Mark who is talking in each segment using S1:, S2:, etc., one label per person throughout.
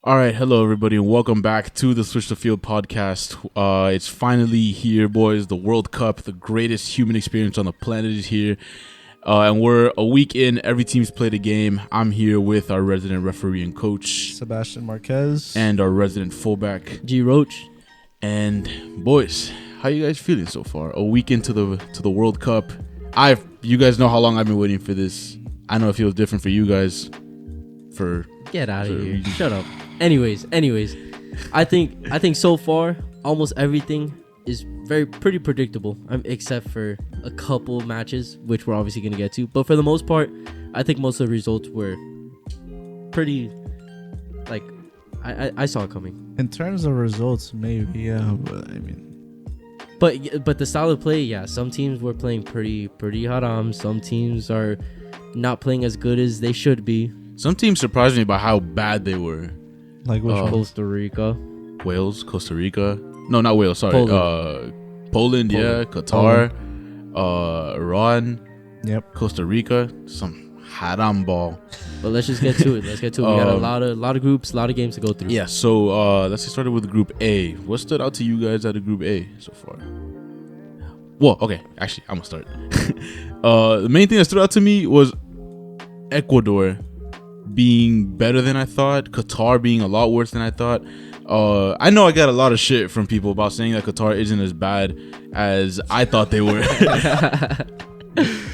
S1: All right, hello everybody, and welcome back to the Switch the Field podcast. It's finally here, boys. The World Cup, the greatest human experience on the planet, is here, and we're a week in. Every team's played a game. I'm here with our resident referee and coach,
S2: Sebastian Marquez,
S1: and our resident fullback,
S3: G Roach.
S1: And boys, how you guys feeling so far? A week into the World Cup. You guys know how long I've been waiting for this. I know it feels different for you guys.
S3: Get out of here! Shut up. Anyways, I think so far almost everything is pretty predictable, except for a couple matches, which we're obviously gonna get to. But for the most part, I think most of the results were pretty. Like, I saw it coming.
S2: in terms of results, maybe but I mean,
S3: But the style of play, yeah. Some teams were playing pretty haram. Some teams are not playing as good as they should be.
S1: Some teams surprised me by how bad they were.
S2: like which one?
S3: Costa Rica.
S1: Wales, Costa Rica. No, not Wales. Sorry. Poland, yeah. Qatar, Iran.
S2: Yep.
S1: Costa Rica. Some haram ball.
S3: But let's just get to it. We got a lot of groups, a lot of games to go through.
S1: Yeah. So let's get started with Group A. What stood out to you guys out of Group A so far? Well, okay. Actually, I'm gonna start. The main thing that stood out to me was Ecuador being better than I thought. Qatar being a lot worse than I thought. I know I got a lot of shit from people about saying that Qatar isn't as bad as I thought they were.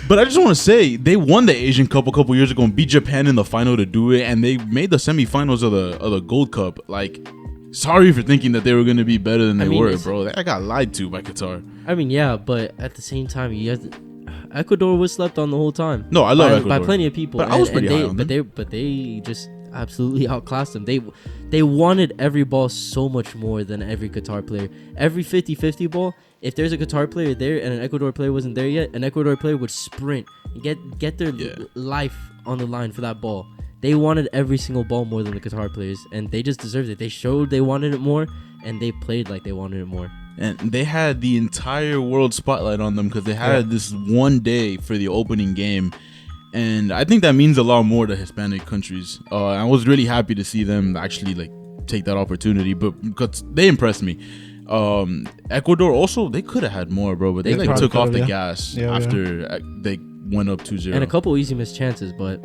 S1: But I just want to say they won the Asian Cup a couple years ago and beat Japan in the final to do it, and they made the semifinals of the Gold Cup. Like, sorry for thinking that they were going to be better than they were, bro. I got lied to by Qatar.
S3: I mean, yeah, but at the same time, Ecuador was slept on the whole time.
S1: No, I love Ecuador
S3: by plenty of people.
S1: But I was pretty high on them.
S3: But they just absolutely outclassed them. They wanted every ball so much more than every Qatar player. Every 50-50 ball, if there's a Qatar player there and an Ecuador player wasn't there yet, an Ecuador player would sprint and get their life on the line for that ball. They wanted every single ball more than the Qatar players, and they just deserved it. They showed they wanted it more, and they played like they wanted it more.
S1: And they had the entire world spotlight on them because they had this one day for the opening game. And I think that means a lot more to Hispanic countries. I was really happy to see them actually take that opportunity, but because they impressed me. Ecuador also, they could have had more, bro, but they took off the gas after they went up 2-0.
S3: And a couple easy missed chances, but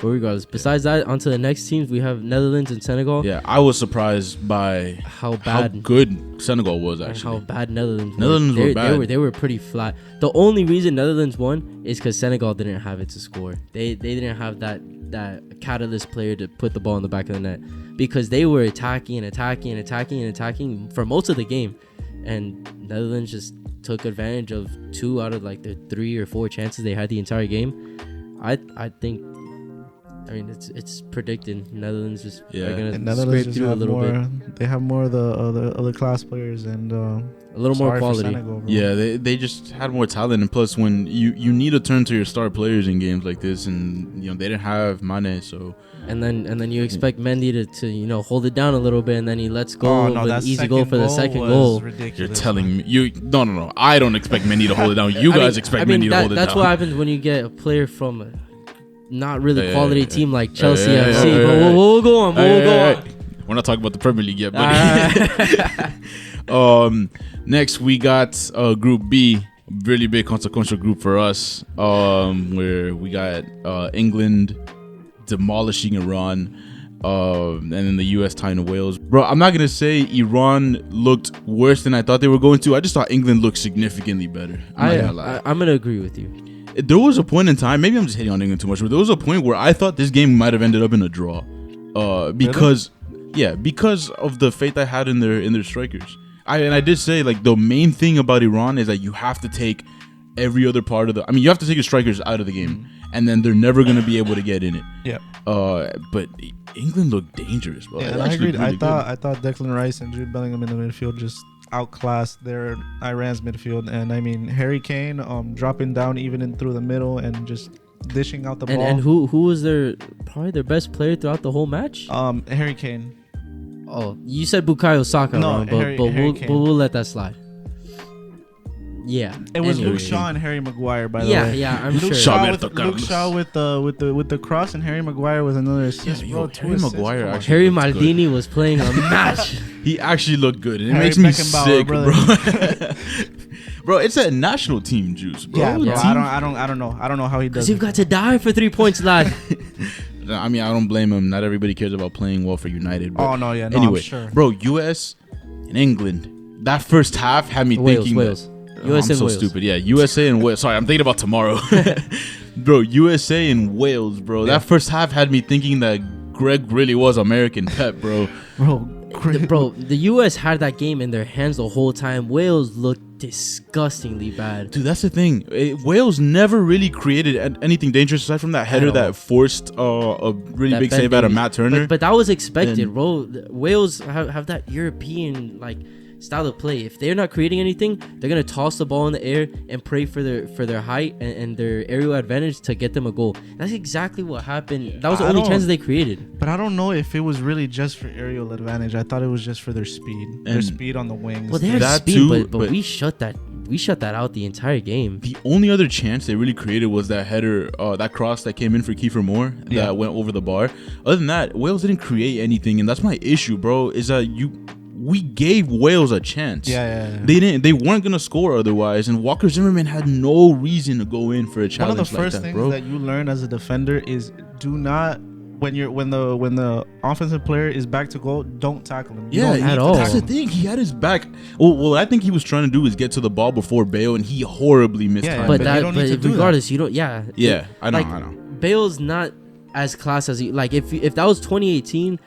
S3: regardless, besides that, onto the next teams, we have Netherlands and Senegal.
S1: Yeah, I was surprised by how good Senegal was, actually.
S3: How bad Netherlands
S1: were bad.
S3: They were pretty flat. The only reason Netherlands won is because Senegal didn't have it to score. They didn't have that catalyst player to put the ball in the back of the net, because they were attacking for most of the game, and Netherlands just took advantage of 2 out of the 3 or 4 chances they had the entire game. I think. I mean, it's predicted Netherlands just are gonna scrape through a little bit.
S2: They have more of the other class players and
S3: a little more quality.
S2: Senegal,
S1: yeah, they just had more talent, and plus, when you need to turn to your star players in games like this, and they didn't have Mane, so.
S3: And then you expect Mendy to hold it down a little bit, and then he lets go with an easy goal for the second goal.
S1: Ridiculous. You're telling me no. I don't expect Mendy to hold it down. You guys expect Mendy to hold it down.
S3: That's what happens when you get a player from not really quality team like Chelsea FC. But we'll go on.
S1: We're not talking about the Premier League yet, buddy. Next we got Group B, really big consequential group for us, where we got England demolishing Iran, and then the US tying Wales. Bro, I'm not gonna say Iran looked worse than I thought they were going to. I just thought England looked significantly better.
S3: I'm gonna agree with you.
S1: There was a point in time, maybe I'm just hitting on England too much, but there was a point where I thought this game might have ended up in a draw, because of the faith I had in their strikers. I did say the main thing about Iran is that you have to take every other part of you have to take your strikers out of the game, and then they're never gonna be able to get in it.
S2: Yeah.
S1: But England looked dangerous, bro.
S2: Yeah, I agreed. I thought Declan Rice and Jude Bellingham in the midfield just outclassed their Iran's midfield, and I mean Harry Kane dropping down even through the middle and just dishing out the ball.
S3: And who was probably their best player throughout the whole match?
S2: Harry Kane.
S3: Oh, you said Bukayo Saka, wrong, but we'll let that slide. Yeah.
S2: It was
S3: anyway.
S2: Luke Shaw and Harry Maguire, by the
S3: Yeah,
S2: way.
S3: yeah, I'm
S2: Luke
S3: sure.
S2: Shaw, with,
S1: Roberto
S2: Luke Shaw with the cross, and Harry Maguire with another assist.
S1: Yeah,
S2: bro,
S1: yo,
S2: two
S1: Harry
S2: assists,
S1: Maguire
S2: come on.
S1: actually-
S3: Harry
S1: looks good.
S3: Maldini was playing a match.
S1: He actually looked good. And it
S2: Harry
S1: makes me
S2: Beckenbauer,
S1: sick,
S2: brother.
S1: bro. Bro, it's a national team juice, bro.
S2: Yeah, bro.
S3: Yeah.
S2: I don't know how he does.
S3: Because you've got to die for 3 points, lad.
S1: I mean, I don't blame him. Not everybody cares about playing well for United. But
S2: Oh no, yeah, no,
S1: anyway,
S2: I'm sure.
S1: bro, US and England. That first half had me
S3: Wales,
S1: thinking.
S3: Wales.
S1: I'm
S3: USA and
S1: so
S3: Wales.
S1: stupid. Yeah, USA and Wales. Sorry, I'm thinking about tomorrow. Bro, USA and Wales, bro.
S2: Yeah.
S1: That first half had me thinking that Greg really was American Pep, bro.
S3: Bro, the US had that game in their hands the whole time. Wales looked disgustingly bad.
S1: Dude, that's the thing. Wales never really created anything dangerous aside from that header
S3: all.
S1: that forced a really
S3: That
S1: big
S3: Ben
S1: save out of
S3: Davies.
S1: Matt Turner.
S3: But that was expected,
S1: And-
S3: bro. Wales have that European like style of play. If they're not creating anything, they're gonna toss the ball in the air and pray for their height and their aerial advantage to get them a goal. That's exactly what happened. That was the
S2: I
S3: only
S2: don't-
S3: chance they created.
S2: But I don't know if it was really just for aerial advantage. I thought it was just for their speed. Their
S1: And-
S2: speed on the wings.
S3: Well, they had
S1: That
S3: speed,
S1: too,
S3: but
S1: but-
S3: we shut that out the entire game.
S1: The only other chance they really created was that header, that cross that came in for Kiefer Moore
S2: Yeah.
S1: that went over the bar. Other than that, Wales didn't create anything, and that's my issue, bro. Is that we gave Wales a chance.
S2: Yeah.
S1: They weren't gonna score otherwise, and Walker Zimmerman had no reason to go in for a
S2: One
S1: challenge
S2: of the first
S1: like that,
S2: things
S1: bro.
S2: that you learn as a defender is do not when the offensive player is back to goal, don't tackle him. You
S1: Yeah,
S2: don't need
S3: at
S2: to
S3: all.
S1: That's the
S2: tackle him.
S1: thing. He had his back. Well, what I think he was trying to do is get to the ball before Bale, and he horribly missed
S2: Yeah,
S1: time.
S3: But
S2: you
S3: that,
S2: don't need to
S3: but
S2: do that.
S3: regardless, you don't. Yeah,
S1: yeah, I know,
S3: like,
S1: I know.
S3: Bale's not as class as he like. If that was 2018,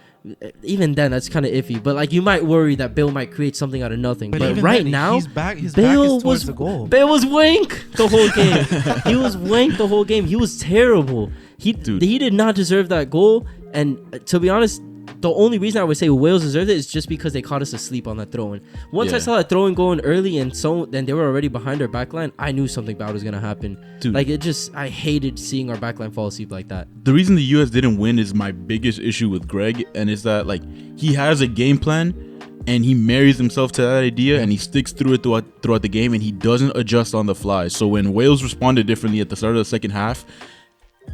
S3: even then that's kind of iffy. But like you might worry that Bale might create something out of nothing. But
S2: even
S3: right
S2: then,
S3: now,
S2: his back is
S3: Bale
S2: towards the goal.
S3: Bale was wank the whole game. He was wank the whole game. He was terrible. He did not deserve that goal. And to be honest, the only reason I would say Wales deserved it is just because they caught us asleep on that throw-in. Once I
S1: Yeah.
S3: saw that throw-in going early and then they were already behind our backline, I knew something bad was gonna happen.
S1: Dude.
S3: Like I hated seeing our backline fall asleep like that.
S1: The reason the U.S. didn't win is my biggest issue with Greg, and is that like he has a game plan, and he marries himself to that idea, and he sticks through it throughout the game, and he doesn't adjust on the fly. So when Wales responded differently at the start of the second half,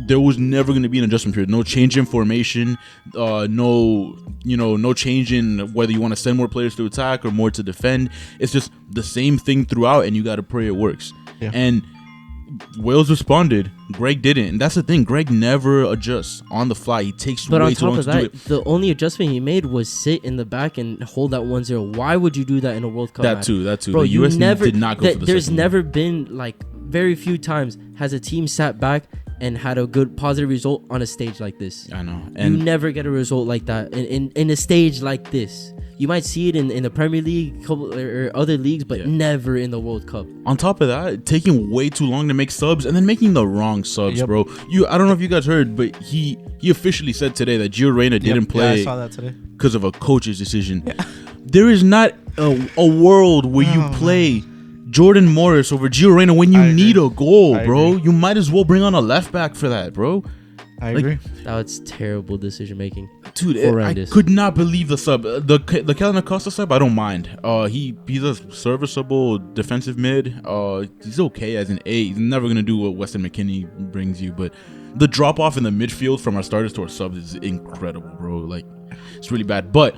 S1: there was never going to be an adjustment period. No change in formation, no change in whether you want to send more players to attack or more to defend. It's just the same thing throughout, and you got to pray it works.
S2: Yeah.
S1: And Wales responded. Greg didn't, and that's the thing. Greg never adjusts on the fly. He takes
S3: But
S1: way
S3: on
S1: too long
S3: top of
S1: to do
S3: that,
S1: it.
S3: the only adjustment he made was sit in the back and hold that 1-0. Why would you do that in a World Cup match?
S1: That too.
S3: Bro,
S1: The
S3: you
S1: U.S.
S3: never
S1: did not go for the
S3: there's
S1: second
S3: never been like very few times has a team sat back and had a good positive result on a stage like this.
S1: I know,
S3: You
S1: and
S3: never get a result like that in a stage like this. You might see it in the Premier League or other leagues, but
S1: Yeah.
S3: never in the World Cup.
S1: on top of that, taking way too long to make subs and then making the wrong subs,
S2: Yep.
S1: bro. I don't know if you guys heard, but he officially said today that Gio Reyna didn't
S2: Yeah, I
S1: play
S2: saw that today.
S1: because of a coach's decision. There is not a world where you
S2: Oh,
S1: play Jordan Morris over Gio Reyna when you
S2: I agree.
S1: need a goal,
S2: I
S1: bro.
S2: agree.
S1: You might as well bring on a left back for that, bro.
S2: I
S1: Like,
S2: agree.
S3: That's terrible decision making.
S1: Dude, I
S3: Horrendous.
S1: could not believe the sub. The Kellen Acosta sub, I don't mind. He's a serviceable defensive mid. He's okay as an 8. He's never gonna do what Weston McKennie brings you, but the drop off in the midfield from our starters to our subs is incredible, bro. Like, it's really bad. But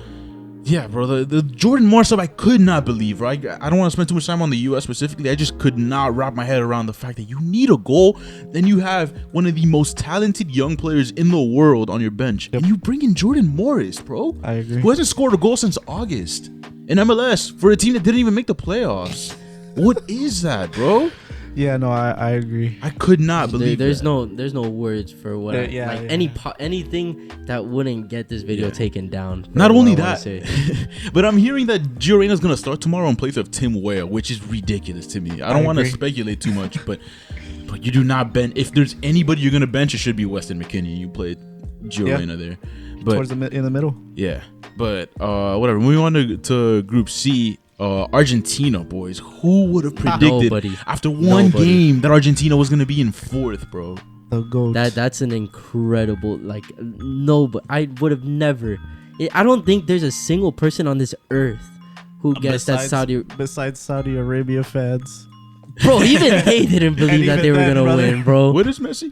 S1: yeah, bro, the Jordan Moore sub, I could not believe, right? I don't want to spend too much time on the U.S. specifically. I just could not wrap my head around the fact that you need a goal, then you have one of the most talented young players in the world on your bench, and you bring in Jordan Morris, bro.
S2: I agree.
S1: Who hasn't scored a goal since August in MLS for a team that didn't even make the playoffs. What is that, bro?
S2: Yeah, no, I agree.
S1: I could not believe
S3: There's
S1: that.
S3: there's no words for what
S2: Yeah,
S3: anything that wouldn't get this video
S1: Yeah.
S3: taken down. for
S1: Not
S3: what
S1: only
S3: I wanna
S1: that,
S3: say.
S1: but I'm hearing that Gio Reyna's going to start tomorrow in place of Tim Weah, which is ridiculous to me. I don't want to
S2: agree.
S1: speculate too much, but you do not bench. If there's anybody you're going to bench, it should be Weston McKennie. You played Gio
S2: Yeah.
S1: Reyna there. But
S2: Towards in the middle.
S1: yeah, but whatever. Moving on to Group C, Argentina, boys. Who would have predicted
S3: Nobody.
S1: after one
S3: Nobody.
S1: game that Argentina was going to be in 4th, bro?
S2: The goat.
S3: That's an incredible but I would have never. I don't think there's a single person on this earth who gets that Saudi.
S2: Besides Saudi Arabia fans.
S3: Bro, even they didn't believe that
S2: even
S3: they were
S2: then,
S3: gonna
S2: brother.
S3: win, bro.
S1: What is Messi?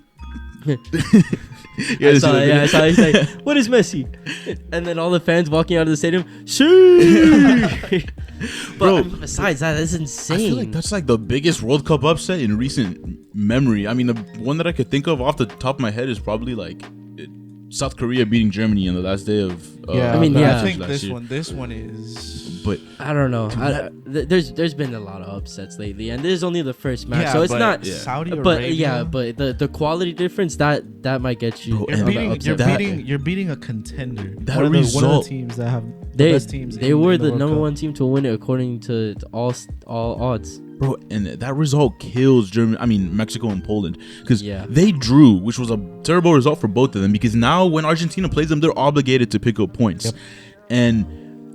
S3: I saw. He's like, "What is Messi?" And then all the fans walking out of the stadium, shoo.
S1: Bro,
S3: But besides that, that's insane.
S1: I feel like that's like the biggest World Cup upset in recent memory. I mean, the one that I could think of off the top of my head is probably like South Korea beating Germany on the last day of.
S3: I mean, yeah.
S2: I think
S1: last
S2: this
S1: year.
S2: one is.
S1: But
S3: I don't know. There's been a lot of upsets lately, and this is only the first match,
S2: Yeah,
S3: so it's
S2: but
S3: not.
S2: Saudi Arabia.
S3: But yeah, but the quality difference that might get you.
S1: Bro,
S2: You're
S1: and
S2: beating,
S1: that
S2: you're
S1: upset-
S2: beating, you're beating a contender.
S1: That
S2: one of the
S1: result-
S2: teams that have the
S3: They
S2: best teams.
S3: they
S2: in
S3: were
S2: the
S3: the
S2: World
S3: number
S2: Cup.
S3: one team to win it according to all odds.
S1: bro, and that result kills Germany. I mean, Mexico and Poland, because
S3: Yeah.
S1: they drew, which was a terrible result for both of them. Because now when Argentina plays them, they're obligated to pick up points, and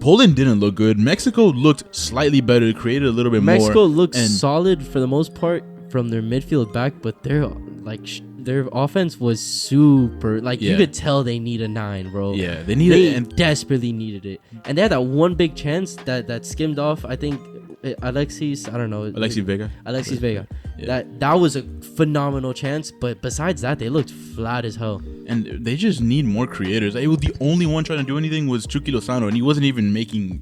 S1: Poland didn't look good. Mexico looked slightly better, created a little bit more.
S3: Mexico looked
S1: and
S3: solid for the most part from their midfield back, but their offense was super. Like you
S1: Yeah.
S3: could tell they need a 9, bro.
S1: yeah, they needed
S3: They
S1: and
S3: desperately needed it, and they had that one big chance that skimmed off. I think Alexis. I don't know.
S1: Alexis Vega.
S3: Alexis Vega.
S1: Yeah.
S3: That was a phenomenal chance, but besides that, they looked flat as hell.
S1: And they just need more creators. The only one trying to do anything was Chucky Lozano, and he wasn't even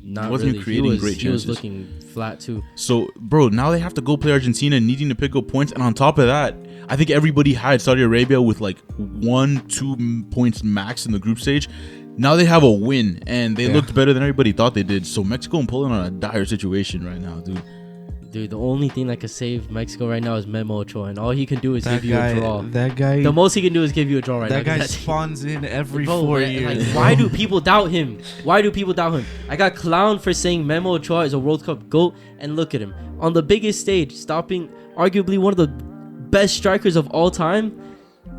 S3: Not
S1: wasn't
S3: really.
S1: creating great
S3: He
S1: chances.
S3: was looking flat too.
S1: So, bro, now they have to go play Argentina, needing to pick up points, and on top of that, I think everybody had Saudi Arabia with like 1-2 points max in the group stage. Now they have a win, and they looked better than everybody thought they did. So Mexico and Poland are in a dire situation right now, dude.
S3: Dude, the only thing that could save Mexico right now is Memo Ochoa, and all he can do is give you a draw.
S2: That guy.
S3: The most he can do is give you a draw right
S2: that
S3: now.
S2: guy spawns in every
S3: Bro,
S2: 4
S3: like,
S2: years.
S3: why do people doubt him? Why do people doubt him? I got clowned for saying Memo Ochoa is a World Cup GOAT, and look at him. On the biggest stage, stopping arguably one of the best strikers of all time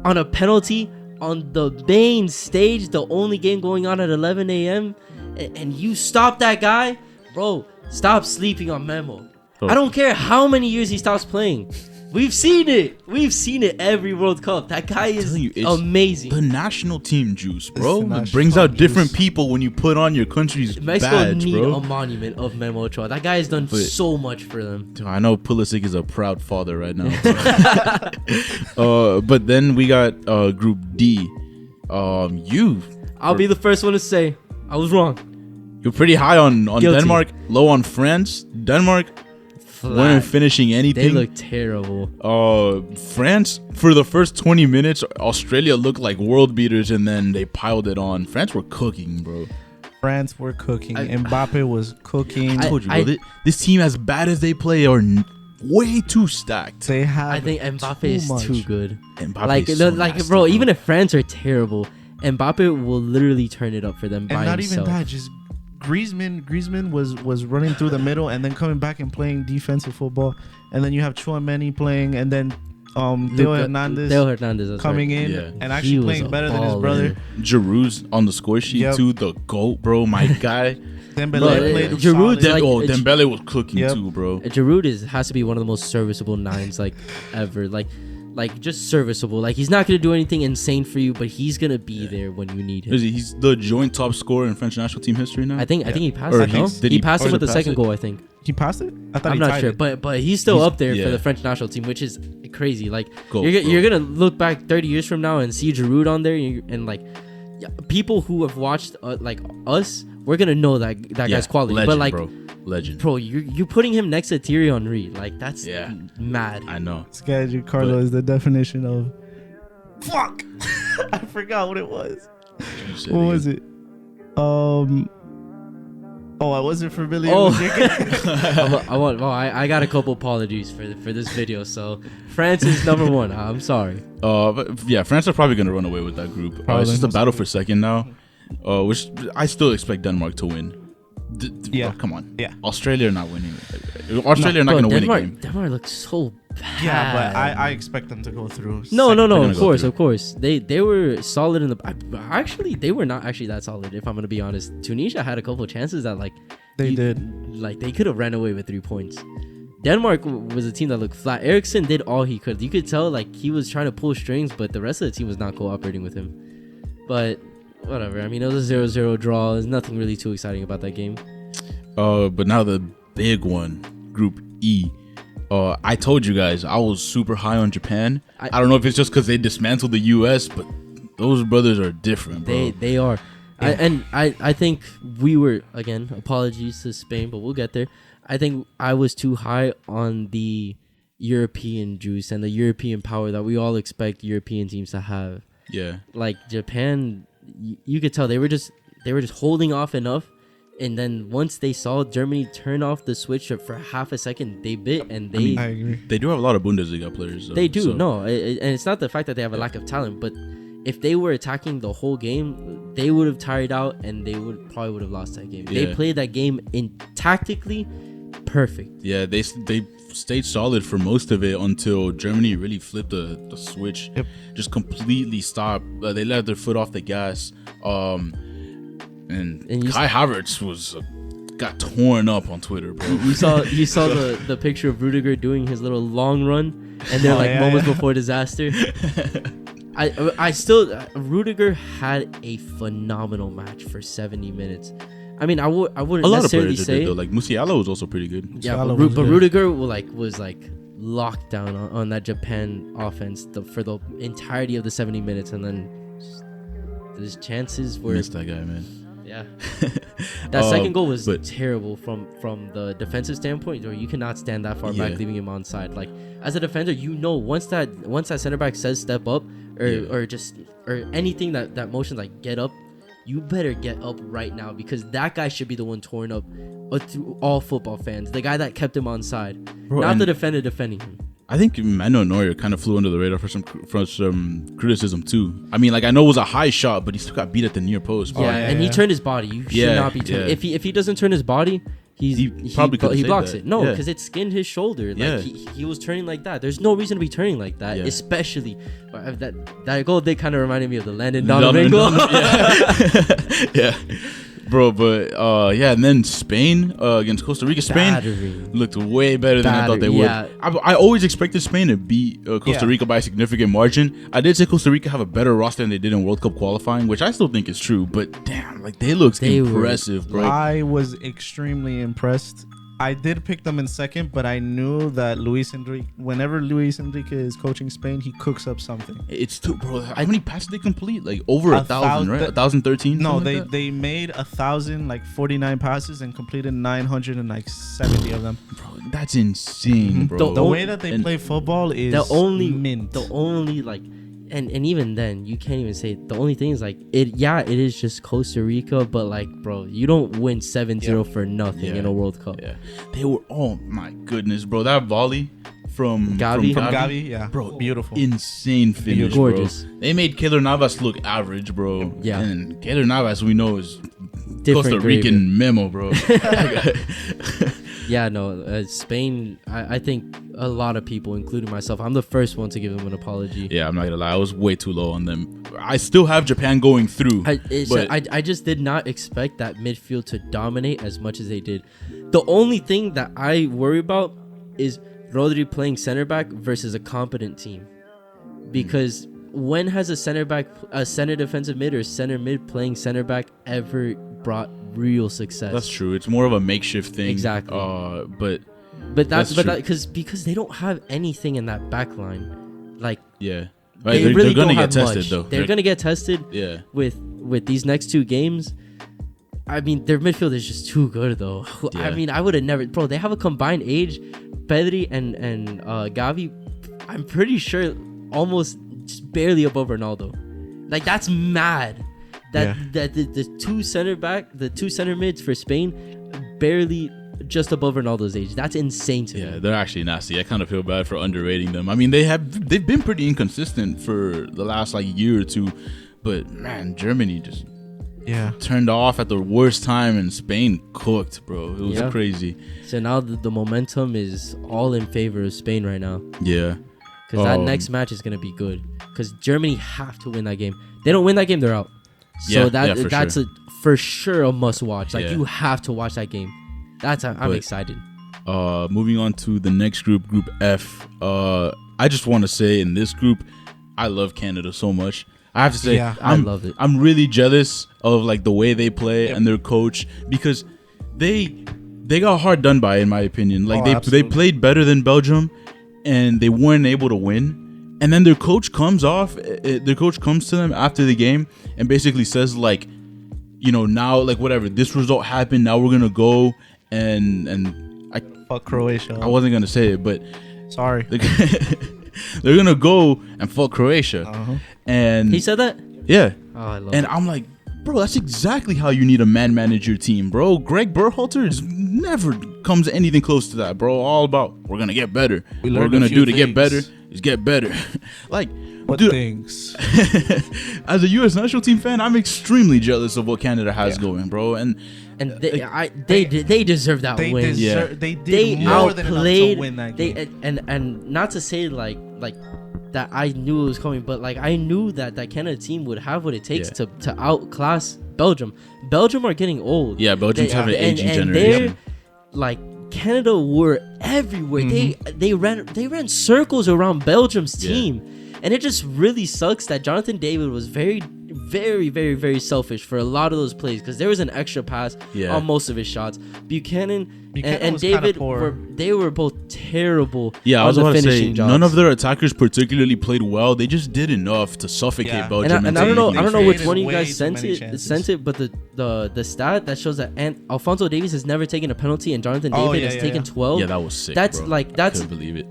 S3: on a penalty on the main stage, the only game going on at 11 a.m., and you stop that guy? Bro, stop sleeping on Memo.
S1: Oh.
S3: I don't care how many years he stops playing. We've seen it. We've seen it every World Cup. That guy is
S1: telling you, it's
S3: amazing.
S1: The national team juice, bro.
S2: the
S1: It
S2: national
S1: brings out
S2: juice.
S1: different people when you put on your country's
S3: Mexico
S1: badge,
S3: need
S1: bro.
S3: a monument of Memo Ochoa. That guy has done
S1: But-
S3: so much for them.
S1: I know Pulisic is a proud father right now. But then we got Group D.
S3: I'll be the first one to say I was wrong.
S1: You're pretty high on
S3: Guilty.
S1: Denmark, low on France. Denmark weren't
S3: Flat.
S1: finishing
S3: They
S1: anything.
S3: look terrible.
S1: France, for the first 20 minutes, Australia looked like world beaters, and then they piled it on. France were cooking, bro.
S2: France were cooking.
S3: I-
S2: Mbappe was cooking.
S1: I told you, bro. This team, as bad as they play, are way too stacked.
S2: they have.
S3: I think Mbappe
S2: too
S3: is
S2: much.
S3: too good.
S1: Mbappe
S3: Like,
S1: is so
S3: like,
S1: nasty,
S3: bro, even if France are terrible, Mbappe will literally turn it up for them
S2: And
S3: by
S2: not
S3: himself.
S2: even that, just Griezmann was running through the middle and then coming back and playing defensive football, and then you have Chouameni playing, and then Theo Hernandez
S3: Theo Hernandez that's
S2: coming
S3: right.
S2: in
S1: Yeah.
S2: and
S3: He
S2: actually
S3: was
S2: playing
S3: a
S2: better than his
S3: baller.
S2: brother.
S1: Giroud's on the score sheet
S2: Yep.
S1: too. The GOAT, bro, my guy.
S2: Dembele
S3: Bro,
S2: played
S3: Giroud,
S2: solid.
S3: like,
S1: Dembele was cooking
S2: Yep.
S1: too, bro.
S3: Giroud has to be one of the most serviceable 9s like ever. Like just serviceable. Like he's not gonna do anything insane for you, but he's gonna be there when you need him.
S1: He's the joint top scorer in French national team history now.
S3: I think he passed
S1: Or
S3: it. No,
S1: did
S3: he
S1: he-
S3: passed
S1: or
S3: him with the
S1: surpass
S3: second
S1: it?
S3: goal. I think.
S2: He passed it. I thought
S3: I'm
S2: he
S3: not
S2: tied
S3: sure,
S2: it.
S3: but he's still up there
S1: yeah.
S3: for the French national team, which is crazy. Like
S1: Go,
S3: you're
S1: bro.
S3: gonna look back 30 years from now and see Giroud on there, and like people who have watched like us, we're gonna know that guy's quality.
S1: Legend,
S3: but like,
S1: legend.
S3: bro, you're putting him next to Thierry Henry. Like that's
S1: Yeah.
S3: mad.
S1: I know.
S2: This guy Giancarlo is the definition of fuck. I forgot what it was. What was it? I wasn't familiar
S3: Oh.
S2: with your game.
S3: I got a couple apologies for this video. So France is number 1. I'm sorry.
S1: But yeah, France are probably gonna run away with that group.
S2: Probably.
S1: It's just a battle for second now. Which I still expect Denmark to win.
S2: Yeah.
S1: Come on.
S2: Yeah.
S1: Australia are not winning. Australia are not
S3: Bro,
S1: gonna win a game.
S3: Denmark looks so bad.
S2: Yeah, but I expect them to go through.
S3: No,
S1: They're gonna
S3: of
S1: go
S3: course,
S1: through.
S3: of course. They were solid in the. Actually, they were not actually that solid. If I'm gonna be honest, Tunisia had a couple of chances that like
S2: They did.
S3: Like they could have ran away with 3 points. Denmark was a team that looked flat. Eriksson did all he could. You could tell like he was trying to pull strings, but the rest of the team was not cooperating with him. But whatever. I mean, it was a 0-0 draw. There's nothing really too exciting about that game.
S1: But now the big one, Group E. I told you guys I was super high on Japan. I don't know if it's just because they dismantled the U.S., but those brothers are different, bro.
S3: They are. Yeah. I think we were, again, apologies to Spain, but we'll get there. I think I was too high on the European juice and the European power that we all expect European teams to have.
S1: Yeah.
S3: Like Japan, you could tell they were just holding off enough, and then once they saw Germany turn off the switch for half a second, they bit and they.
S2: I agree.
S1: They do have a lot of Bundesliga players. Though,
S3: they do,
S1: so.
S3: no, and it's not the fact that they have a lack of talent, but if they were attacking the whole game, they would have tired out and they probably would have lost that game. Yeah. They played that game tactically perfect.
S1: Yeah, they stayed solid for most of it until Germany really flipped the switch.
S2: Yep.
S1: Just completely stopped. They let their foot off the gas. And Kai Havertz got torn up on Twitter, bro.
S3: You saw the picture of Rudiger doing his little long run, and they're moments before disaster. I still Rudiger had a phenomenal match for 70 minutes. I mean, I wouldn't necessarily say
S1: though. Like Musiala was also pretty good.
S3: Yeah, but Rudiger was locked down on that Japan offense for the entirety of the 70 minutes, and then his chances were.
S1: Missed that guy, man.
S3: Yeah, that second goal was terrible from the defensive standpoint. Or you cannot stand that far back, leaving him onside. Like as a defender, once that center back says step up or anything that motions like get up, you better get up right now, because that guy should be the one torn up through all football fans. The guy that kept him onside, not the defender defending him.
S1: I think Manuel Neuer kind of flew under the radar for some criticism too. I mean, like I know it was a high shot, but he still got beat at the near post.
S3: Yeah, he turned his body. You should not be turning. If he doesn't turn his body, he blocks it. No, because it skinned his shoulder. Like he was turning like that. There's no reason to be turning like that, especially that goal. They kind of reminded me of the Landon Donovan goal.
S1: Yeah. Bro, but and then Spain against Costa Rica. Spain looked way better than I thought they would. I always expected Spain to beat Costa Rica by a significant margin. I did say Costa Rica have a better roster than they did in World Cup qualifying, which I still think is true. But damn, like they looked impressive, bro.
S2: I was extremely impressed. I did pick them in second, but I knew that whenever Luis Enrique is coaching Spain, he cooks up something.
S1: It's too, bro. How many passes they complete? Like over 1,000, right? 1,013?
S2: No, they made 1,049 passes and completed 970 of them.
S1: Bro, that's insane, bro.
S2: The way that they play football is mint.
S3: The only like. And even then, you can't even say the only thing is like it. Yeah, it is just Costa Rica, but like, bro, you don't win 7-0 for nothing in a World Cup.
S1: Yeah, they were. Oh my goodness, bro! That volley from Gavi,
S2: bro, beautiful,
S1: insane finish,
S3: gorgeous.
S1: Bro. They made Keylor Navas look average, bro.
S3: Yeah,
S1: and Keylor Navas we know is
S3: different
S1: Costa Rican memo, bro.
S3: Yeah, no, Spain, I think a lot of people, including myself, I'm the first one to give them an apology.
S1: Yeah, I'm not going to lie. I was way too low on them. I still have Japan going through.
S3: I just did not expect that midfield to dominate as much as they did. The only thing that I worry about is Rodri playing center back versus a competent team. Because when has a center defensive mid or center mid playing center back ever brought real success?
S1: That's true. It's more of a makeshift thing.
S3: Exactly.
S1: But
S3: because they don't have anything in that back line. Like,
S1: yeah.
S3: Right, they're going to get tested though. They're going to get tested.
S1: Yeah.
S3: With these next two games. I mean, their midfield is just too good though. Yeah. I mean, I would have never, bro. They have a combined age, Pedri and Gavi. I'm pretty sure almost just barely above Ronaldo. Like that's mad. That the two center mids for Spain barely just above Ronaldo's age. That's insane to me.
S1: Yeah, they're actually nasty. I kind of feel bad for underrating them. I mean, they've been pretty inconsistent for the last like year or two, but man, Germany just turned off at the worst time, and Spain cooked, bro. It was crazy.
S3: So now the momentum is all in favor of Spain right now.
S1: Yeah,
S3: because that next match is gonna be good. Because Germany have to win that game. They don't win that game, they're out. So that's for sure a must watch. Like you have to watch that game. I'm excited.
S1: Moving on to the next group, Group F. I just want to say in this group, I love Canada so much. I have to say,
S3: I love it.
S1: I'm really jealous of like the way they play and their coach, because they they got hard done by, in my opinion. Like they
S2: absolutely.
S1: played better than Belgium, and they weren't able to win. And then their coach comes to them after the game and basically says like, you know, now like whatever, this result happened. Now we're gonna go and
S2: Fuck Croatia.
S1: I wasn't gonna say it, but
S2: sorry.
S1: They're gonna go and fuck Croatia. And
S3: He said that?
S1: yeah.
S3: Oh, I love
S1: And
S3: it.
S1: I'm like, bro, that's exactly how you need a man manage your team, bro. Greg Berhalter never comes anything close to that, bro. All about we're gonna get better. What we're
S2: learned
S1: gonna
S2: a
S1: do
S2: few
S1: to get better
S2: things.
S1: is get better. Like,
S2: What
S1: dude,
S2: things?
S1: as a U.S. national team fan, I'm extremely jealous of what Canada has going, bro. And
S3: they deserve that
S2: They
S3: win.
S2: deserve. They did
S3: They
S2: more than enough
S3: outplayed.
S2: to win that game.
S3: And not to say like that I knew it was coming, but like I knew that Canada team would have what it takes to outclass Belgium. Belgium are getting old.
S1: yeah, Belgium's having an aging
S3: and
S1: generation.
S3: they're like Canada were everywhere. They ran circles around Belgium's team. And it just really sucks that Jonathan David was very, very, very, very selfish for a lot of those plays because there was an extra pass on most of his shots. Buchanan and
S2: was
S3: David
S2: poor.
S3: were both terrible.
S1: Yeah, I was
S3: on the
S1: about to say,
S3: finishing jobs.
S1: none of their attackers particularly played well. They just did enough to suffocate
S2: Yeah.
S1: Belgium.
S3: And I don't know. I don't know which one of you
S2: Way
S3: guys
S2: too
S3: sent
S2: many
S3: it.
S2: chances.
S3: Sent it, but the stat that shows that Alphonso Davies has never taken a penalty and Jonathan David has taken 12.
S1: Yeah, that was sick.
S3: That's
S1: bro.
S3: like that's
S1: Couldn't believe it.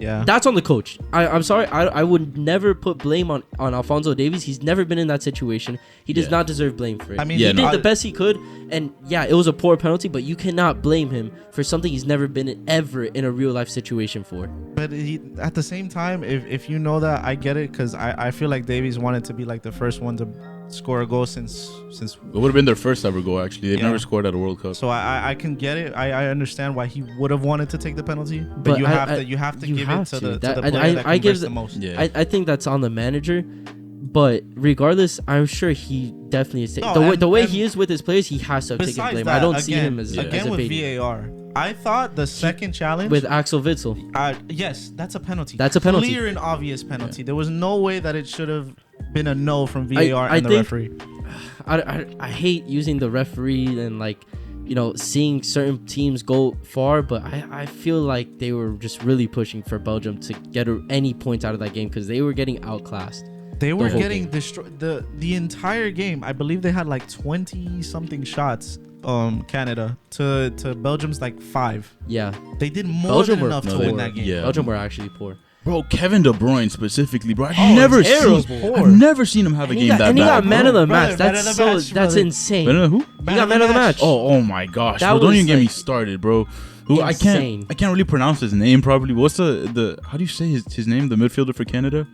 S2: Yeah.
S3: That's on the coach. I'm sorry. I would never put blame on Alphonso Davies. He's never been in that situation. He does not deserve blame for it.
S2: I mean,
S1: Yeah,
S3: he
S1: no.
S3: did the best he could, and yeah, it was a poor penalty. But you cannot blame him for something he's never been in, ever in a real life situation for.
S2: But at the same time, if you know that, I get it because I feel like Davies wanted to be like the first one to score a goal since.
S1: It would have been their first ever goal. Actually, they've
S2: Yeah.
S1: never scored at a World Cup.
S2: So I can get it. I understand why he would have wanted to take the penalty, but,
S3: But
S2: you
S3: I-
S2: have
S3: I-
S2: to give
S3: you
S2: it
S3: have
S2: to
S3: to.
S2: the
S3: That-
S2: player that
S3: I give
S2: converts the
S3: the-
S2: most.
S1: Yeah.
S3: I think that's on the manager. But regardless, I'm sure he definitely is.
S2: No,
S3: the way
S2: and
S3: he is with his players, he has to have taken
S2: Besides
S3: blame.
S2: that,
S3: I don't see
S2: again-
S3: him as
S2: again
S3: a
S2: with
S3: baby.
S2: VAR. I thought the second challenge
S3: With Axel Witsel.
S2: yes, that's a penalty.
S3: That's a penalty.
S2: Clear and obvious penalty. There was no way that it should have been a no from VAR
S3: I
S2: and the
S3: think-
S2: referee.
S3: I hate using the referee and like, you know, seeing certain teams go far, but I feel like they were just really pushing for Belgium to get any points out of that game because they were getting outclassed.
S2: They were
S3: whole
S2: getting
S3: game.
S2: destroyed. The entire game, I believe they had like 20 something shots. Canada to Belgium's like 5.
S3: Yeah,
S2: They did more
S3: Belgium
S2: than
S3: were
S2: enough to
S3: poor.
S2: win that game.
S1: Yeah.
S3: Belgium were actually poor.
S1: Bro, Kevin De Bruyne specifically, bro.
S2: Oh,
S3: terrible.
S1: I've never seen him have a game that
S3: And he got
S1: bad.
S3: man of the
S2: Brother,
S3: match.
S2: man
S3: That's
S2: of the match,
S3: that's
S2: brother.
S3: insane.
S1: Better than who?
S3: He got man of the match.
S1: Oh my gosh,
S3: That
S1: bro! Don't
S3: was
S1: even get me
S3: like
S1: started, bro. Who
S3: insane.
S1: I can't really pronounce his name properly. What's the how do you say his name? The midfielder for Canada?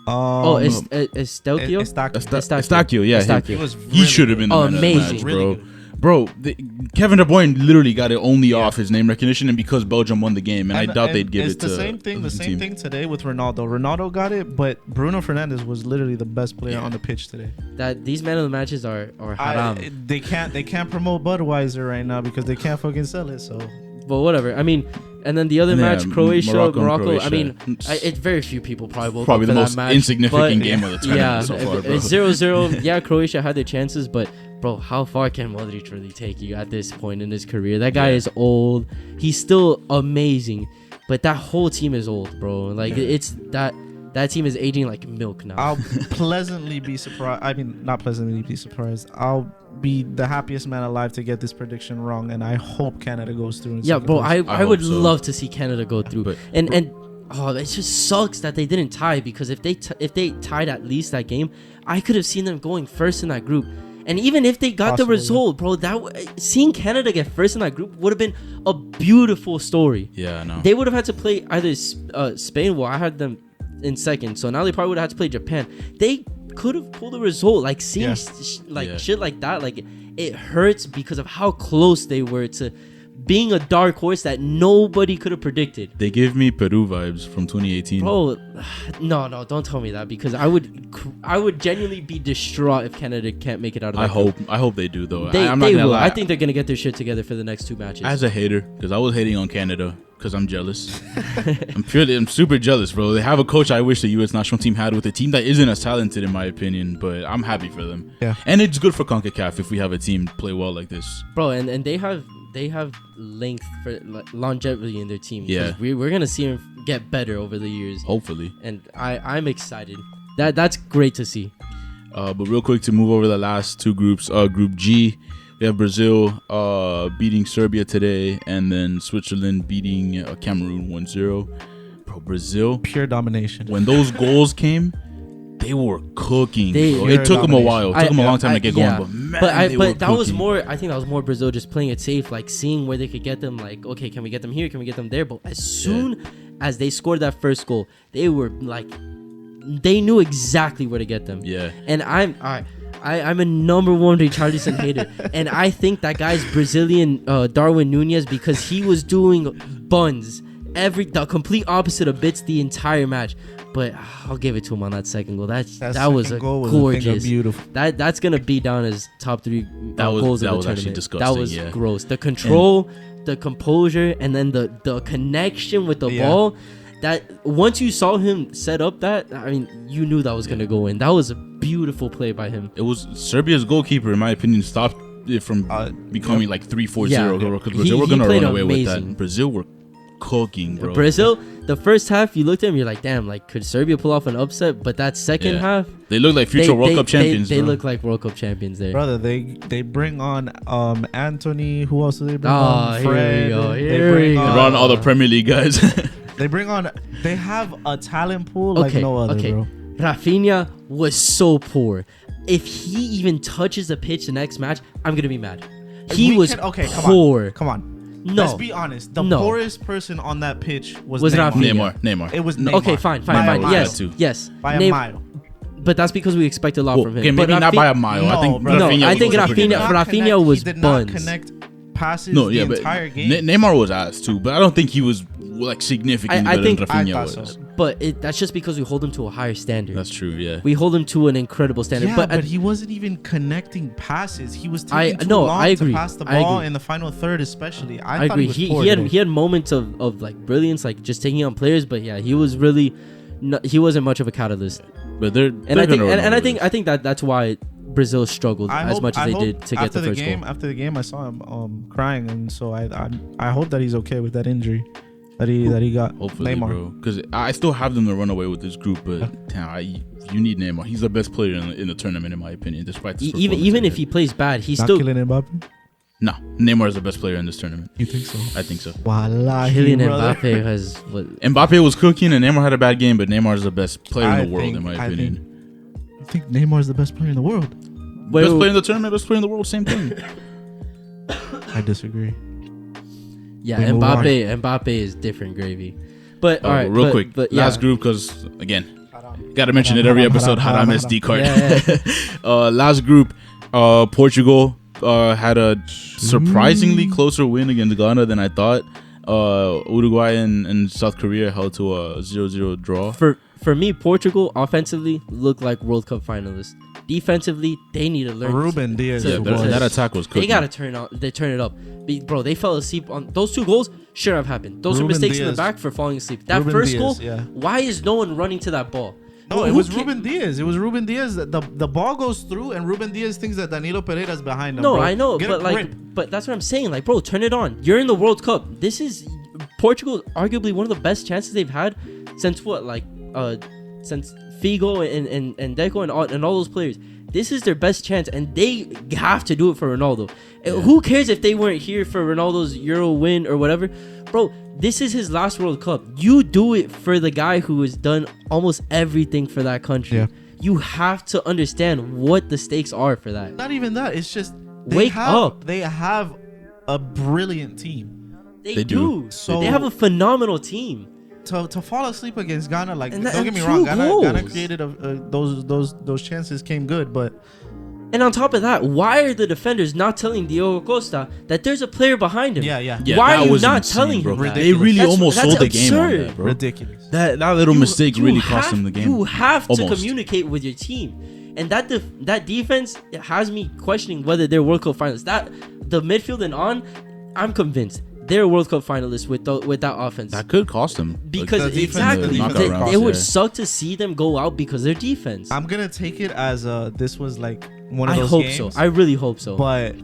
S3: Estelkio?
S1: Estacio, yeah.
S3: Estacio.
S1: Him.
S2: It was
S1: He should have been the man of the
S3: amazing.
S1: match,
S2: Really
S1: bro.
S2: good.
S1: Bro, Kevin De Bruyne literally got it only off his name recognition and because Belgium won the game, and I doubt they'd give
S2: it's
S1: it to
S2: the same thing. The
S1: the
S2: same
S1: team.
S2: thing today with Ronaldo. Ronaldo got it, but Bruno Fernandes was literally the best player on the pitch today.
S3: That these man of the matches are haram.
S2: They can't promote Budweiser right now because they can't fucking sell it. So
S3: But whatever. I mean, and then the other
S1: Yeah,
S3: match, Croatia,
S1: Morocco and
S3: Morocco. I
S1: Croatia.
S3: mean, it's very few people probably woke
S1: Probably
S3: up
S1: the
S3: for
S1: most
S3: that match,
S1: insignificant
S3: but-
S1: game of the tournament
S3: Yeah,
S1: so far, bro.
S3: it's 0-0. Yeah, Croatia had their chances, but bro, how far can Modric really take you at this point in his career? That guy is old. He's still amazing, but that whole team is old, bro. Like it's that team is aging like milk now.
S2: I'll pleasantly be surprised. I mean, not pleasantly be surprised. I'll be the happiest man alive to get this prediction wrong, and I hope Canada goes through. In
S3: Yeah,
S2: second
S3: bro,
S2: place.
S3: I would
S1: hope so.
S3: love to see Canada go through.
S1: But-
S3: and oh, it just sucks that they didn't tie because if they tied at least that game, I could have seen them going first in that group. And even if they got the
S2: Possibly.
S3: result, bro, seeing Canada get first in that group would have been a beautiful story.
S1: Yeah, I know.
S3: They would have had to play either Spain. Well, I had them in second, so now they probably would have had to play Japan. They could have pulled a result. Like seeing
S1: Yeah.
S3: shit like that, like it hurts because of how close they were to being a dark horse that nobody could have predicted.
S1: They give me Peru vibes from 2018.
S3: Bro, no, don't tell me that because I would genuinely be distraught if Canada can't make it out of that.
S1: I hope they do though.
S3: They
S1: I'm not gonna
S3: will.
S1: lie.
S3: I think they're gonna get their shit together for the next 2 matches.
S1: As a hater, because I was hating on Canada because I'm jealous. I'm super jealous, bro. They have a coach I wish the U.S. national team had with a team that isn't as talented in my opinion, but I'm happy for them.
S2: Yeah.
S1: And it's good for CONCACAF if we have a team play well like this.
S3: Bro, and they have they have length for longevity in their team.
S1: Yeah.
S3: We're gonna see them get better over the years.
S1: Hopefully.
S3: And I'm excited. That's great to see.
S1: But real quick to move over the last two groups. Group G, we have Brazil beating Serbia today, and then Switzerland beating Cameroon 1-0. Bro, Brazil,
S2: Pure domination.
S1: when those goals came, they were cooking. Bro.
S2: Pure
S1: It took them a
S2: domination.
S1: while. It took them a long time to get going, but man, they were
S3: that was
S1: cooking.
S3: more. I think that was more Brazil just playing it safe, like seeing where they could get them. Like, okay, can we get them here? Can we get them there? But as soon as they scored that first goal, they were like, they knew exactly where to get them.
S1: Yeah.
S3: And I'm a number one Richarlison hater, and I think that guy's Brazilian Darwin Nunez, because he was doing buns the complete opposite of bits the entire match. But I'll give it to him on that second goal. That was a gorgeous.
S2: Beautiful.
S3: That's gonna be down as top 3 goals of the tournament.
S1: Actually disgusting.
S3: That was gross. The control, the composure, and then the connection with the ball. That once you saw him set up that, I mean, you knew that was gonna go in. That was a beautiful play by him.
S1: It was Serbia's goalkeeper, in my opinion, stopped it from becoming like 3-4-0. Because Brazil were going to run away with that. Brazil were cooking, bro.
S3: Brazil, the first half, you looked at him, you're like, damn, like, could Serbia pull off an upset? But that second half,
S1: they look like future World Cup champions.
S3: They look like World Cup champions there.
S2: Brother, they bring on Anthony. Who else do they bring on? Fred.
S3: Here we go.
S1: They brought on all the Premier League guys.
S2: They have a talent pool like no other, bro.
S3: Rafinha was so poor. If he even touches the pitch the next match, I'm gonna be mad. He was poor.
S2: Come on.
S3: No.
S2: Let's be honest. The poorest person on that pitch was
S3: Rafinha.
S1: Neymar.
S2: It was Neymar.
S3: Okay, fine. Yes.
S2: By a mile.
S3: But that's because we expect a lot from him.
S1: Okay, maybe not by a mile.
S2: No,
S1: I think
S3: Rafinha was buns.
S2: Connect passes the entire game.
S1: Neymar was ass too, but I don't think he was like significantly better than Rafinha was.
S2: So.
S3: But that's just because we hold him to a higher standard.
S1: That's true, yeah.
S3: We hold him to an incredible standard.
S2: Yeah, but he wasn't even connecting passes. He was taking too long
S3: I agree.
S2: to pass the ball in the final third, especially. I
S3: agree.
S2: Thought
S3: he had moments of like brilliance, like just taking on players. But yeah, he was really he wasn't much of a catalyst.
S1: But
S3: I think that's why Brazil struggled as much as they did to get the first goal.
S2: After the game, I saw him crying, and so I hope that he's okay with that injury that he got.
S1: Hopefully,
S2: Neymar.
S1: bro. Because I still have them to run away with this group, but damn, you need Neymar. He's the best player in the tournament, in my opinion. Despite this
S3: even if he plays bad, he's
S2: not
S3: still
S2: killing Mbappe.
S1: No, Neymar is the best player in this tournament.
S2: You think so?
S1: I think so.
S2: Wallahi,
S3: Kylian
S2: brother.
S3: Mbappe has
S1: Mbappe was cooking and Neymar had a bad game, but Neymar is the best player in the world, in my opinion.
S2: I think Neymar is the best player in the world.
S1: Best player in the tournament, best player in the world, same thing.
S2: I disagree.
S3: Yeah, Mbappe is different gravy. But all right,
S1: real quick, last group, because again, gotta mention it every episode. Haram SD card. Last group, Portugal had a surprisingly closer win against Ghana than I thought. Uruguay and South Korea held to a 0-0 draw.
S3: For me, Portugal offensively looked like World Cup finalists. Defensively, they need to learn.
S2: Ruben Diaz.
S1: That attack was cooking.
S3: They gotta turn it up. Bro, they fell asleep on those 2 goals. Should have happened. Those are mistakes in the back for falling asleep. That first goal. Why is no one running to that ball?
S2: No, it was Ruben Diaz. It was Ruben Diaz. The ball goes through, and Ruben Diaz thinks that Danilo Pereira's behind him.
S3: No,
S2: bro.
S3: I know, but that's what I'm saying. Like, bro, turn it on. You're in the World Cup. This is Portugal, arguably one of the best chances they've had since since Figo and Deco and all those players. This is their best chance, and they have to do it for Ronaldo. Yeah. Who cares if they weren't here for Ronaldo's Euro win or whatever? Bro, this is his last World Cup. You do it for the guy who has done almost everything for that country. Yeah. You have to understand what the stakes are for that.
S2: Not even that. It's just
S3: wake up.
S2: They have a brilliant team.
S3: They do. So they have a phenomenal team.
S2: To fall asleep against Ghana, like, don't get me wrong, Ghana created those chances came good, but
S3: and on top of that, why are the defenders not telling Diogo Costa that there's a player behind him?
S1: Yeah,
S3: why are you not telling him that?
S1: They really almost sold the game on that, bro.
S2: Ridiculous.
S1: That little mistake really cost them the game.
S3: You have to communicate with your team, and that defense has me questioning whether they're World Cup finalists. The midfield and on, I'm convinced they're World Cup finalists with that offense.
S1: That could cost them.
S3: Because exactly, it would suck to see them go out because of their defense.
S2: I'm going to take it as this was like one of those games.
S3: I hope so. I really hope so.
S2: But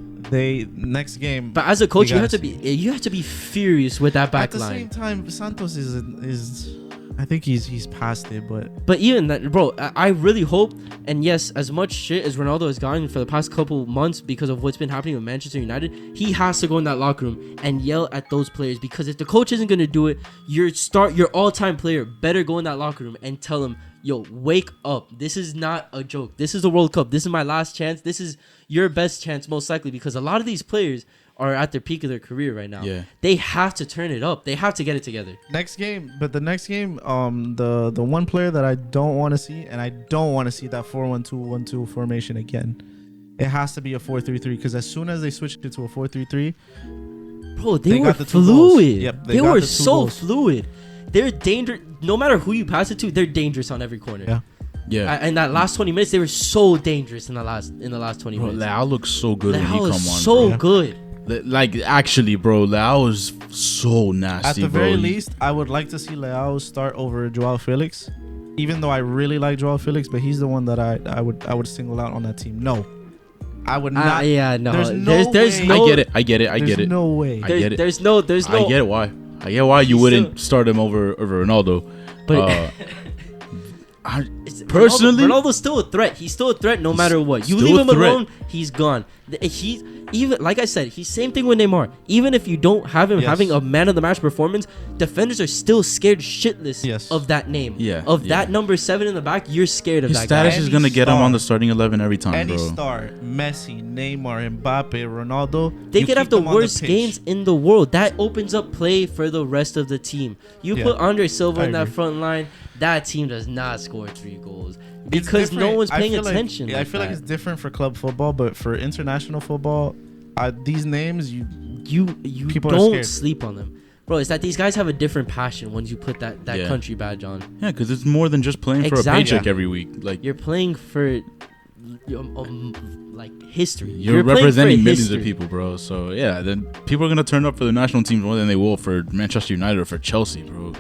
S2: Next game.
S3: But as a coach,
S2: we
S3: you have
S2: gotta
S3: to be furious with that back
S2: At the
S3: line.
S2: same time, Santos is I think he's past it, but
S3: even that, bro, I really hope. And yes, as much shit as Ronaldo has gotten for the past couple months because of what's been happening with Manchester United, he has to go in that locker room and yell at those players, because if the coach isn't gonna do it, your all-time player better go in that locker room and tell him, yo, wake up. This is not a joke. This is the World Cup. This is my last chance. This is your best chance, most likely, because a lot of these players are at their peak of their career right now.
S1: Yeah.
S3: They have to turn it up. They have to get it together.
S2: the next game, the one player that I don't want to see, and I don't want to see that 4-1-2-1-2 formation again. It has to be a 4-3-3, because as soon as they switched it to a 4-3-3,
S3: bro, they were
S2: got the 2 goals.
S3: fluid.
S2: Yep,
S3: they
S2: got
S3: were
S2: the 2
S3: so
S2: goals.
S3: fluid. They're dangerous. No matter who you pass it to, they're dangerous on every corner.
S2: Yeah.
S1: Yeah.
S3: And that last 20 minutes, they were so dangerous in the last 20
S1: Bro,
S3: minutes.
S1: Leao looks so good when he
S3: Leao
S1: come on.
S3: is so
S1: bro.
S3: good.
S1: Like, actually, bro, Leao is so nasty,
S2: At the
S1: bro.
S2: very least, I would like to see Leao start over Joao Felix, even though I really like Joao Felix, but he's the one that I would single out on that team. No, I would not.
S3: Yeah, no.
S2: There's no
S3: there's
S2: way.
S3: no.
S1: I get it.
S2: There's no way.
S1: I get it.
S3: There's no.
S1: I get why. I get why you
S3: He's
S1: wouldn't start him over Ronaldo.
S3: But
S1: Personally,
S3: Ronaldo's still a threat. He's still a threat no matter what. You
S1: still
S3: leave
S1: a
S3: him
S1: threat.
S3: alone, he's gone. He's even, like I said, he's same thing with Neymar. Even if you don't have him
S2: Yes.
S3: having a man of the match performance, defenders are still scared shitless
S2: Yes.
S3: of that name.
S1: Yeah,
S3: Of
S1: yeah.
S3: that number 7 in the back, you're scared of
S1: his
S3: that
S1: status
S3: guy.
S1: is
S2: Any
S1: gonna get him
S2: star.
S1: on the starting 11 every time,
S2: Any
S1: bro.
S2: star, Messi, Neymar, Mbappe, Ronaldo,
S3: They
S2: you
S3: could have
S2: keep
S3: the
S2: them on
S3: worst
S2: pitch.
S3: games in the world. That opens up play for the rest of the team. You
S2: Yeah.
S3: put Andre Silva
S2: I
S3: in that
S2: agree.
S3: front line, that team does not score 3 goals
S2: It's
S3: because no
S2: different.
S3: one's
S2: I
S3: paying
S2: feel like-
S3: attention.
S2: I feel like
S3: that.
S2: it's different for club football, but for international football, these names
S3: you
S2: people are
S3: don't
S2: scared.
S3: sleep on them, bro. It's that these guys have a different passion once you put that
S1: Yeah.
S3: country badge on.
S1: Yeah, because it's more than just playing for a
S3: Exactly.
S1: paycheck every week. Like,
S3: You're playing for like history.
S1: you're
S3: playing for
S1: representing millions
S3: history.
S1: of people, bro. So yeah, then people are gonna turn up for the national teams more than they will for Manchester United or for Chelsea, bro.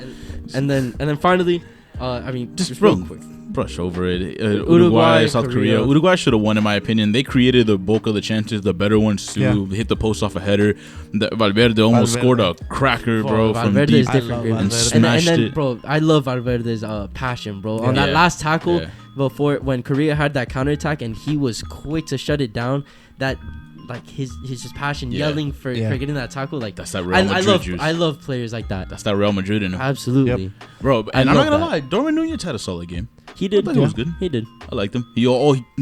S3: And then finally, I mean,
S1: Just
S3: real
S1: bro,
S3: quick.
S1: brush over it.
S3: Uruguay,
S1: Uruguay, South Korea.
S3: Korea.
S1: Uruguay should have won, in my opinion. They created the bulk of the chances, the better ones too.
S2: Yeah.
S1: Hit the post off a header. Valverde almost scored a cracker, bro, from
S3: Valverde
S1: deep.
S3: is different,
S2: I
S3: bro.
S2: love
S1: and
S2: Valverde.
S3: And
S1: smashed
S3: then,
S1: it.
S3: bro, I love Valverde's passion, bro. On that
S1: Yeah.
S3: last tackle
S1: Yeah.
S3: before when Korea had that counterattack and he was quick to shut it down. That like his just passion,
S1: Yeah.
S3: yelling for getting that tackle. Like
S1: That's that Real Madrid juice.
S3: I love players like that.
S1: That's that Real Madrid in him,
S3: Absolutely,
S1: bro.
S3: I
S1: And I'm not
S3: love
S1: gonna
S3: that.
S1: lie, Darwin Nunez had a solid game.
S3: he did.
S1: I thought he was good.
S3: He did.
S1: I liked him. He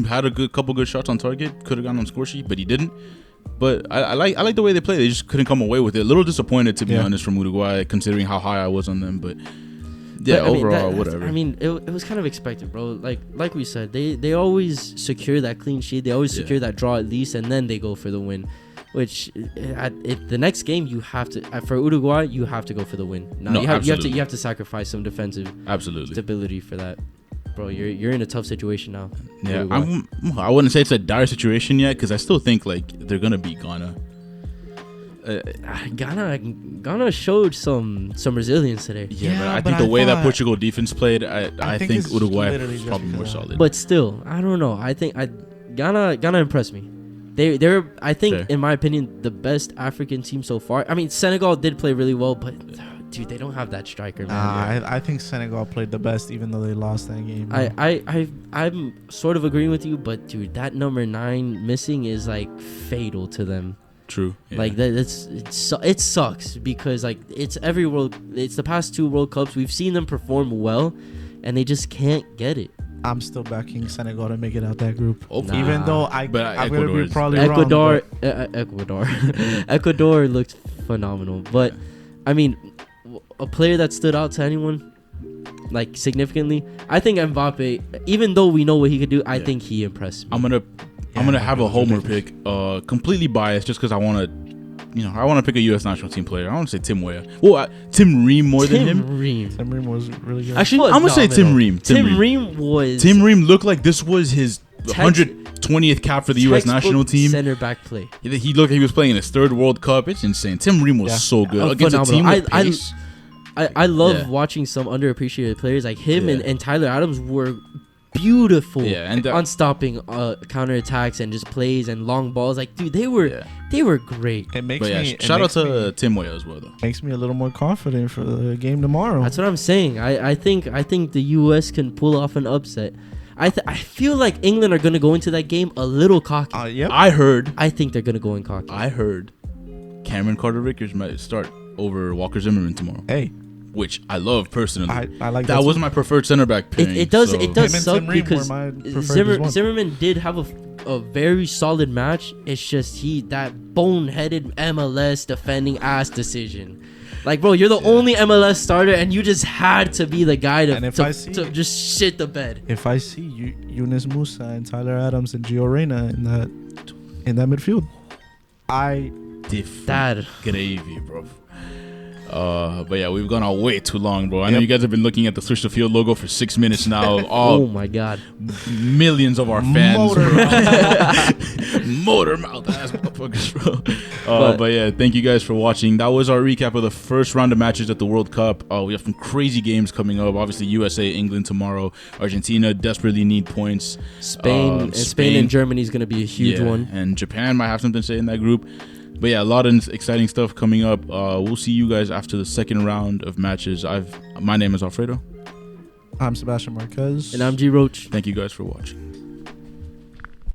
S1: had a couple good shots on target. Could have gone on score sheet, but he didn't. But I like the way they play. They just couldn't come away with it. A little disappointed, to be honest, from Uruguay, considering how high I was on them. But yeah,
S3: But, I mean,
S1: overall,
S3: that's-
S1: whatever.
S3: I mean, it was kind of expected, bro. Like we said, they always secure that clean sheet. They always secure that draw at least, and then they go for the win. Which the next game you have to for Uruguay you have to go for the win. Now
S1: No,
S3: you have
S1: absolutely.
S3: you have to sacrifice some defensive
S1: Absolutely.
S3: stability for that, bro. You're in a tough situation now.
S1: Yeah,
S3: Uruguay.
S1: I wouldn't say it's a dire situation yet, because I still think like they're gonna beat Ghana.
S3: Ghana showed some resilience today,
S1: Yeah, but I
S2: but
S1: think the
S2: I
S1: way that
S2: thought-
S1: Portugal defense played, I
S2: think
S1: think
S2: it's
S1: Uruguay
S2: literally
S1: is
S2: just
S1: probably more
S2: because of
S1: solid.
S3: but still, I don't know. I think Ghana impressed me. They're I think
S1: Sure.
S3: in my opinion the best African team so far. I mean Senegal did play really well, but dude, they don't have that striker, man.
S2: I think Senegal played the best, even though they lost that game.
S3: I'm sort of agreeing with you, but dude, that number 9 missing is like fatal to them.
S1: True. Yeah.
S3: Like that, it sucks because like it's the past 2 World Cups we've seen them perform well, and they just can't get it.
S2: I'm still backing Senegal to make it out that group.
S1: Hopefully.
S3: Nah.
S2: Even though
S1: But
S2: I'm going to
S1: Ecuador
S2: be
S1: is-
S2: probably
S3: Ecuador,
S2: wrong.
S3: Ecuador looked phenomenal, but I mean, a player that stood out to anyone like significantly, I think Mbappe. Even though we know what he could do, I think he impressed me.
S1: I'm gonna have a homer pick, completely biased, just because I want to pick a U.S. national team player. I want to say Tim Weah. Well, Tim Ream more than him.
S3: Ream.
S2: Tim Ream was really good.
S1: Actually, I'm gonna say Tim Ream.
S3: Tim Ream was
S1: Tim Ream looked like this was his 120th cap for the U.S. national team.
S3: Center back play.
S1: He looked like he was playing in his 3rd World Cup. It's insane. Tim Ream was so good against a team
S3: Phenomenal.
S1: with pace.
S3: I love watching some underappreciated players like him
S1: Yeah.
S3: and Tyler Adams were beautiful
S1: and
S3: on stopping counterattacks and just plays and long balls. Like, dude, they were great.
S2: It makes me
S1: shout out to Tim Weah as well, though.
S2: Makes me a little more confident for the game tomorrow.
S3: That's what I'm saying. I think the U.S. can pull off an upset. I feel like England are gonna go into that game a little cocky.
S2: Yep.
S3: I think they're gonna go in cocky.
S1: I heard Cameron Carter-Vickers might start over Walker Zimmerman tomorrow.
S2: Hey,
S1: which I love personally.
S2: I like
S1: that. Was my preferred center back pairing.
S3: It does
S2: Him
S3: suck
S2: and
S3: because
S2: Zimmerman
S3: did have a very solid match. It's just that boneheaded MLS defending ass decision. Like, bro, you're the only MLS starter, and you just had to be the guy to just shit the bed.
S2: If I see Yunus Musa and Tyler Adams and Gio Reyna in that midfield,
S1: different gravy, bro. But yeah, we've gone on way too long, bro. I know you guys have been looking at the Switch the Field logo for 6 minutes now.
S3: Oh my god,
S1: millions of our fans, motor mouth ass motherfuckers, bro. But yeah, thank you guys for watching. That was our recap of the first round of matches at the World Cup. We have some crazy games coming up. Obviously, USA, England tomorrow. Argentina desperately need points.
S3: Spain and Germany is gonna be a huge one,
S1: and Japan might have something to say in that group. But yeah, a lot of exciting stuff coming up. We'll see you guys after the second round of matches. My name is Alfredo.
S2: I'm Sebastian Marquez.
S3: And I'm G Roach.
S1: Thank you guys for watching.